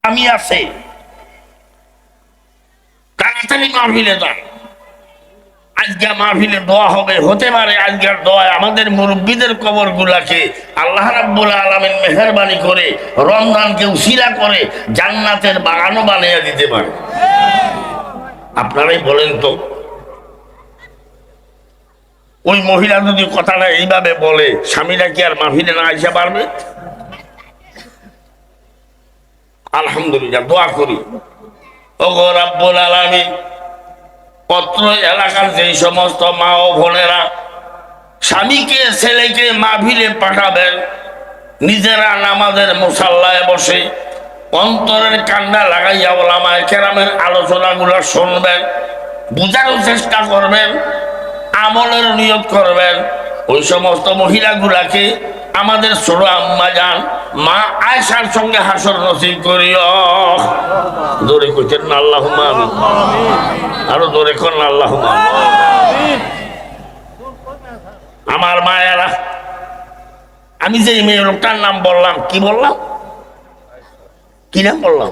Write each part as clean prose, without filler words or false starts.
আমি আছে তাড়াতাড়ি মাহফিলে যান। আজকে মাহফিলে দোয়া হবে, হতে পারে আজকের দোয়া আমাদের মুরব্বীদের কবর গুলাকে আল্লাহ রাব্বুল আলামিন মেহেরবানি করে রমজানকে উসিলা করে জান্নাতের বাগানও বানিয়ে দিতে পারে। আপনারাই বলেন তো, ওই মহিলা যদি কথাটা এইভাবে বলে, স্বামীরা কি আর মাহফিলে না আইসা পারবে? আলহামদুলিল্লাহ, দোয়া করি ওগো রাব্বুল আলামিন, পত্র এলাকার যেই সমস্ত মা ও বোনেরা স্বামীকে ছেলেকে মাহফিলে পাঠাবেন, নিজেরা নামাজের মুসাল্লায় বসে অন্তরের কান্না লাগাইয়া ওলামায়ে কেরামের আলোচনাগুলো শুনবেন, বুঝার চেষ্টা করবেন, আমলের নিয়ত করবেন, ওই সমস্ত মহিলাগুলাকে আমাদের ছোট আম্মা জান মা আয়েশার সঙ্গে হাসর নসিব করিও। জোরে কইতেন না আল্লাহুম্মা আমিন, আরো জোরে করেন আল্লাহুম্মা আমিন। আমার মায়েরা, আমি যে মেয়ে লোকটার নাম বললাম, কি বললাম, কি নাম বললাম,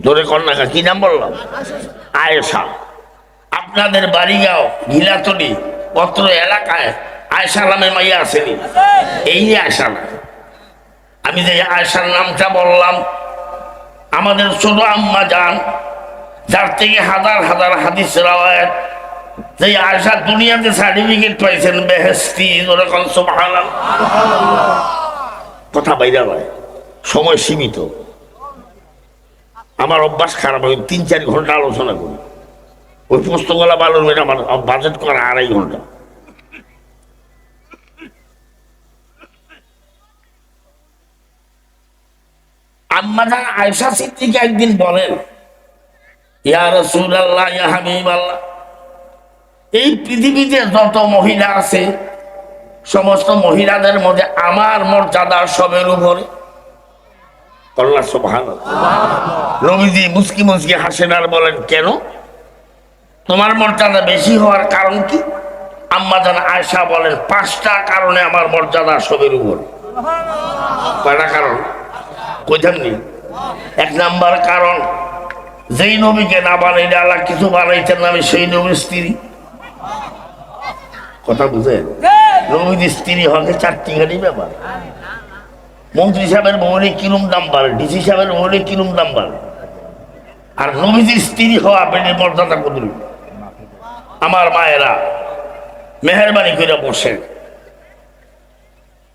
জোরে কর না, কি নাম বললাম? আয়েশা। আপনাদের বাড়িগাঁও গিলাতলি পত্র এলাকায় আয়েশা নামে মাইয়া আসেনি? এই আয়েশা না, আমি যে আয়েশার নামটা বললাম, আমাদের ছোট আম্মা জান, যার থেকে হাজার হাজার হাদিস রাওয়ায়াত, যে আয়েশা দুনিয়াতে সার্টিফিকেট পাইছেন বেহেশতি, ওরকম সুবহানাল্লাহ। কথা বাইরে হয়, সময় সীমিত, আমার অভ্যাস খারাপ, আমি 3-4 ঘন্টা আলোচনা করি। ওই পুস্তকগুলা বালুর মেয়ে আমার বাজেট করা 2.5 ঘন্টা। আম্মা জান আয়েশা সিদ্দিকা একদিন বলেন, ইয়া রাসূলুল্লাহ, ইয়া হাবিবাল্লাহ, এই পৃথিবীতে যত মহিলা আছে সমস্ত মহিলাদের মধ্যে আমার মর্যাদা সবের উপরে। আল্লাহ সুবহানাল্লাহ। নবীজি মুস্কি মুস্কি হাসেন আর বলেন, কেন? তোমার মর্যাদা বেশি হওয়ার কারণ কি? আম্মা জান আয়েশা বলেন, 5টা কারণে আমার মর্যাদা সবের উপরে। কয়টা কারণ? কইতেননি? 1 নাম্বার কারণ, যেই নবীকে না বানাইলে আল্লাহ কিছু বানাইতেন না, আমি সেই নবীর স্ত্রী। কথা বুঝেন? নবীর স্ত্রী হলে 4টি গাড়ি ব্যাপার। মন্ত্রী সাহেবের বউলে কিরম দাম বাড়ে, ডিসি সাহেবের বউলে কিরম দাম বাড়ে, আর নবীর স্ত্রী হওয়া বেড়ে মর্যাদা কদর। আমার মায়েরা মেহেরবানি করে বসেন।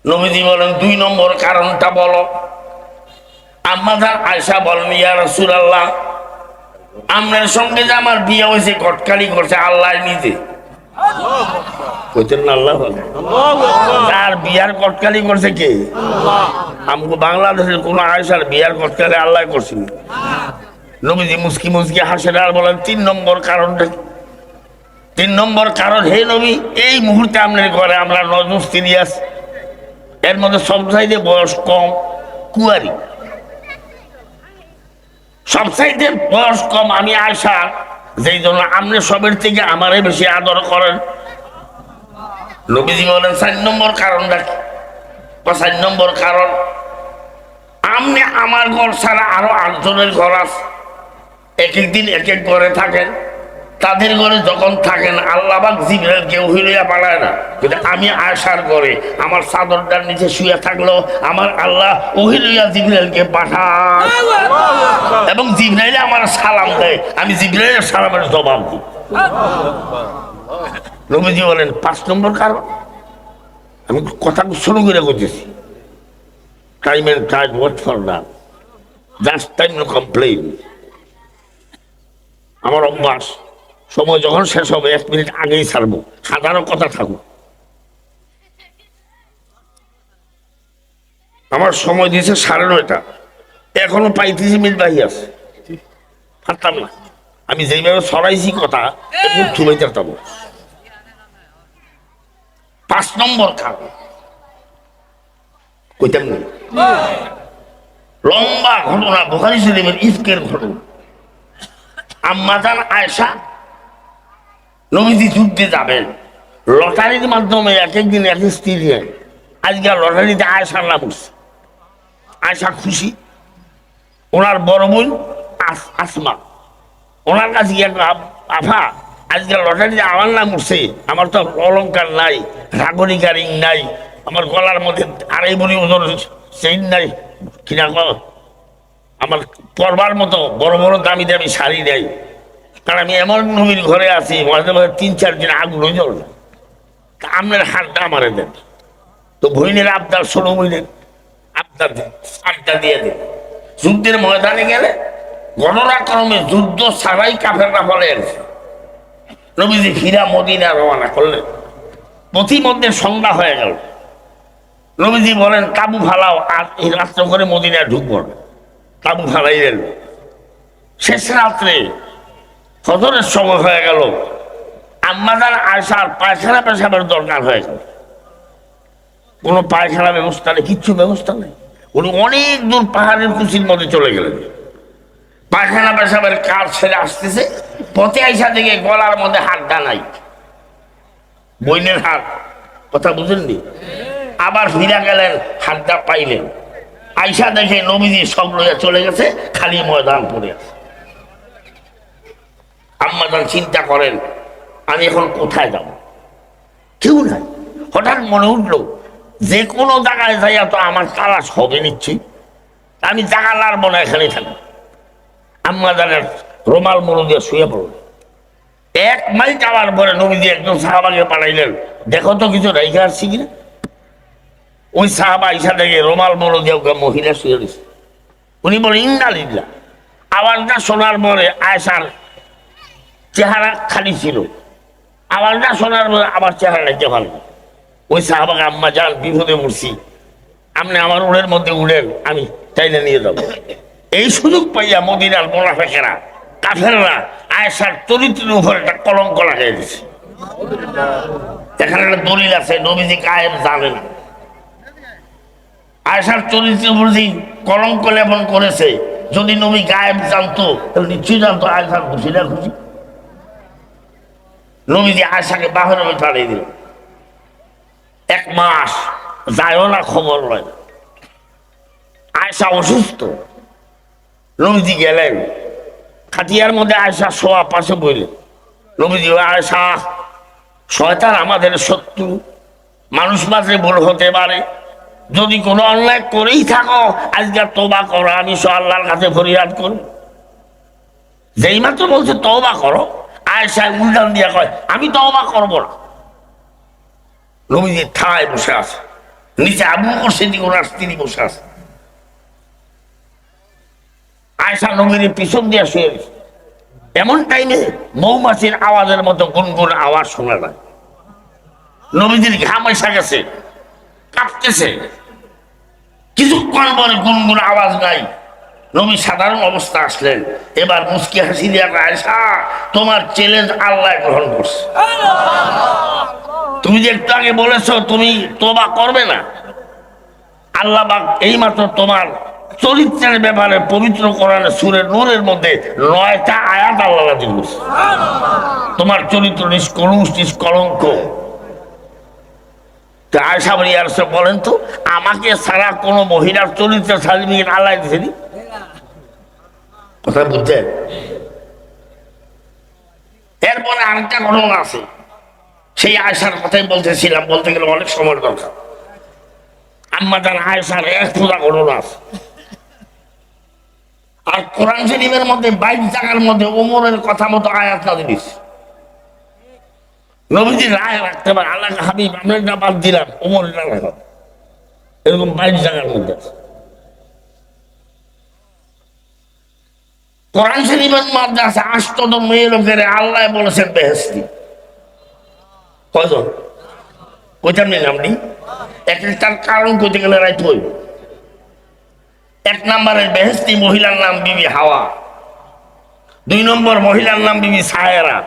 নবীজি বলেন, 2 নম্বর কারণটা বলো। আম্মা জান আয়েশা বলেন, ইয়া রাসূলুল্লাহ, আপনার সঙ্গে যে আমার বিয়ে হয়েছে ঘটকালি করছে আল্লাহ নিজে। কইতেন না আল্লাহ? তার বিয়ার কটকালি করছে কে? আমাকে বাংলাদেশের কোন আয়েশার বিয়ার কটকালি আল্লাহ করছিল? নবীজি মুস্কি মুস্কি হাসেন আর বলেন, 3 নম্বর কারণটা। 3 নম্বর কারণ, হে নবী, এই মুহূর্তে আপনার ঘরে আমরা 9 জন স্ত্রী আছে, এর মধ্যে সবচাইতে বয়স কম কুয়ারি, সবচাইতে বয়স কম আমি আয়েশা, যেই জন্য আপনি সবের থেকে আমারে বেশি আদর করেন। নবীজি বলেন, 4 নম্বর কারণটা কি? 4 নম্বর কারণ, আপনি আমার ঘর ছাড়া আরো 8 জনের ঘর আছে, এক এক দিন এক এক ঘরে থাকেন, তাদের ঘরে যখন থাকেন আল্লাহ পাক জিবরাইলকে ওহী লইয়া পাঠায় না, কিন্তু আমি আয়েশার ঘরে আমার চাদরটার নিচে শুয়ে থাকলো আমার আল্লাহ ওহী লইয়া জিবরাইলকে পাঠায়, এবং জিবরাইল আমার সালাম দেয়, আমি জিবরাইলের সালামের জবাব দিই। নবীজি বলেন, 5 নম্বর কারণ, আমি কথা শুরু করে করতেছি, time and time wait for না, জাস্ট টাইম নো কমপ্লেইন। আমার অভ্যাস, সময় যখন শেষ হবে 1 মিনিট আগেই ছাড়বো, হাজারো কথা থাকুক। আমার সময় দিয়েছে 9:30, এখনো 35 মিনিট বাকি আছে, পারতাম না। আমি যেইভাবে ছড়াইছি কথা একটু থুবাই যেতাম। 5 নম্বর কারণ কইতাম না, লম্বা ঘটনা, বুখারী শরীফের ইফকের ঘটনা। আম্মা জান আয়েশা নবীজি যুদ্ধে যাবেন, লটারির মাধ্যমে এক একদিন এক স্ত্রী দিয়ে, আজকে লটারিতে আয়েশার নাম উঠছে। আয়েশা খুশি, ওনার বড় বোন আসমা, ওনার কাছে গিয়ে আফা আজকে লটারিতে আমার নাম উঠছে, আমার তো অলঙ্কার নাই, রাগরিকা রিং নাই, আমার গলার মধ্যে 2.5 ভরি ওজন চেইন নাই, কিনা আমার পরবার মতো বড় বড় দামি দামি শাড়ি নেই, কারণ আমি এমন নবীর ঘরে আছি মাঝে মাঝে 3-4 দিন আগুন জ্বল না, তা আপনার হাতটা আমারে দেন। তো বইনের আবদার ষোলো বইনের আবদার দেন, আড্ডা দিয়ে দেন। যুদ্ধের ময়দানে গেলে ঘটনাক্রমে যুদ্ধ ছাড়াই কাফেররা ফলে নবীজি ফিরা মদিনা রওনা করলেন। পথিমধ্যে সন্ধ্যা হয়ে গেল। নবীজি বলেন তাবু ফালাও, আর এই রাত্র করে মদিনায় ঢুকবো না। তাবু ফালাইলেন। শেষ রাত্রে ফজরের সময় হয়ে গেল, আম্মাজান আয়সার পায়খানা পেশাবের দরকার হয়ে গেল। কোনো পায়খানা ব্যবস্থা নেই, কিচ্ছু ব্যবস্থা নেই। উনি অনেক দূর পাহাড়ের কুচির মধ্যে চলে গেলেন। পায়খানা পেশাবের কাজ ছেড়ে আসতেছে, পথে আইসা থেকে গলার মধ্যে হাতটা নাই, বইনের হাত, কথা বুঝেননি? আবার ফিরা গেলেন, হাতটা পাইলেন। আইসা দেখে নবীজি সব লইয়া চলে গেছে, খালি ময়দান পড়ে আছে। আম্মাজান চিন্তা করেন আমি এখন কোথায় যাব, কেউ নাই। হঠাৎ মনে উঠলো যে কোনো জায়গায় যাইয়া তো আমার তালাশ হবে নিচ্ছি, আমি জায়গা লাড়বো না, এখানে থাকবো। আম্মাজানের রুমাল মরু দিয়ে শুয়ে পড়ল। 1 মাইল যাওয়ার পরে নবীজি একজন সাহাবাকে পাঠাইলেন, দেখো তো কিছু রেখে আসছি কিনা। ওই সাহাবা ইসা দেখে রুমাল মরু দিয়ে মহিলা শুয়ে দিচ্ছে। উনি বলে ইন্নালিল্লাহ। আওয়াজটা শোনার পরে আয়েশার চেহারা খালি ছিল, আওয়াজটা শোনার পরে আবার চেহারা দেখতে পারল। ওই সাহাবাকে আম্মা যান বিপদে পড়ছি, আপনি আমার উড়ের মধ্যে উড়েন, আমি চাইলে নিয়ে যাবো। এই সুযোগ পাইয়া মদিনার মোনাফেকেরা কাফেররা আয়েশার চরিত্রের উপর একটা কলঙ্ক লাগাই দিছে। এখানে একটা দলিল আছে, নবীজি গায়েব জানে না। আয়েশার চরিত্রের উপর যে কলঙ্ক লেপন করেছে, যদি নবী গায়েব জানতো তাহলে নিশ্চয়ই জানতো আয়েশার খুশি না খুশি। নবীজি আয়েশাকে বাহিরে পাঠিয়ে দিল। 1 মাস যায়ও না, খবর লয়। আয়েশা অসুস্থ। নবীজি গেলেন, খাটিয়ার মধ্যে আয়েশা শোয়া, পাশে বইলেন। নবীজি আয়েশা, শয়তান আমাদের শত্রু, মানুষ মাত্রে ভুল হতে পারে, যদি কোনো অন্যায় করেই থাকো আজকে তওবা করো, আমি আল্লাহর কাছে ফরিয়াদ করি। যেই মাত্র বলছে তওবা করো, আয়েশা উল্টান দিয়া কয় আমি তওবা করবো না। নবীজি ঠায় বসে আছে, নিচে আবু বকর সিদ্দিক ওনার স্ত্রী বসে আছে। আয়েশা নবীর পিছন দিয়ে শুয়ে গেছে। এমন টাইমে মৌমাছির আওয়াজের মতো গুনগুন আওয়াজ শোনা যায়। নবীজির ঘাম এসে গেছে, কাঁপতেছে। কিছুক্ষণ পরে গুনগুন আওয়াজ নাই, নবী সাধারণ অবস্থা আসলেন। এবার মুস্কি হাসি দিয়া আয়েশা, তোমার চ্যালেঞ্জ আল্লাহ গ্রহণ করছে। তুমি যে একটু আগে বলেছো তুমি তওবা করবে না, আল্লাহ পাক এইমাত্র তোমার চরিত্রের ব্যাপারে পবিত্র কোরআনে সূরা নূরের মধ্যে 9টা আয়াত আল্লাহ নাযিল করেছে। তোমার চরিত্র নিষ্কলুষ, নিষ্কলঙ্ক। তো আয়েশা বলেন তো, আমাকে ছাড়া কোনো মহিলার চরিত্রের সার্টিফিকেট আল্লাহ দিয়েছেনি? কথা বুঝছেন? এরপরে আরেকটা ঘটনা আছে, সেই আয়েশার কথাই বলতেছিলাম, বলতে গেলে অনেক সময় দরকার। আম্মা জান আয়েশার 1 পুরা ঘটনা আছে। আর কোরআন শরীফের মধ্যে 22 জায়গার মধ্যে ওমরের কথা মতো আয়াত নাযিল হয়েছে। নবীজি রায় রাখতে পারে, আল্লাহ হাবিব আমরা বাদ দিলাম, ওমরের না রাখো, এরকম 22 জায়গার মধ্যে আছে। কোরআন শরীফের মধ্যে আছে 8টা মেয়ে লোকের আল্লাহ বলেছেন বেহেশতি। কয়জন? কইতাম নি নামটি, এক একটার কারণ কইতে গেলে রাইত হইব। 1 নম্বরের বেহেশতি মহিলার নাম বিবি হাওয়া, 2 নম্বর মহিলার নাম বিবি সায়েরা,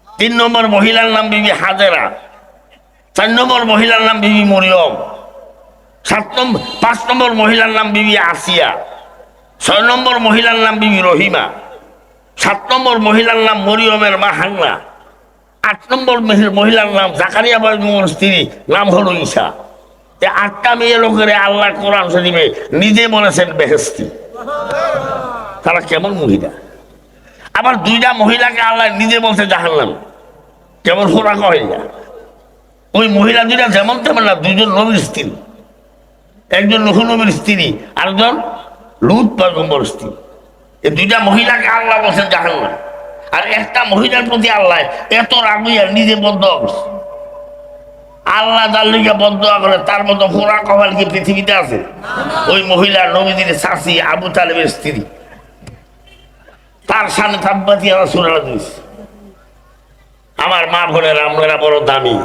3 নম্বর মহিলার নাম বিবি হাজেরা, 4 নম্বর মহিলার নাম বিবি মরিয়ম, 5 নম্বর মহিলার নাম বিবি আসিয়া, 6 নম্বর মহিলার নাম বিবি রহিমা, 7 নম্বর মহিলার নাম মরিয়মের মা হান্না, 8 নম্বর মহিলার নাম জাকারিয়া বায়ুর স্ত্রী, নাম হলো ঈশা। 8টা মেয়ে লোকের আল্লাহ কোরআন শরীফে নিজে বলেছেন বেহেশতি। তারা কেমন মহিলা? আবার দুইটা মহিলাকে আল্লাহ নিজে বলছে জাহান্নাম, কেমন ফোরা কয় না। ওই মহিলা দুইটা যেমন তেমন না, দুইজন নবীর স্ত্রী, একজন নূহ নবীর স্ত্রী, আরেকজন লূত পয়গম্বর স্ত্রী। এই দুইটা মহিলাকে আল্লাহ বলছেন জাহান্নাম। আর একটা মহিলার প্রতি আল্লাহ এত রাগ হইয়া নিজে বদ্ধ করছে। আল্লাহ যার লিগে বদ্ধ করে তার মতো ফোরা কপাল কি পৃথিবীতে আছে? ওই মহিলা নবীদের শাশি আবু তালেবের স্ত্রী, তার সামনে থাব্বাতি আমার সুরালা দিয়েছে। আমার মা বোনেরা, আমরা বড় দামি।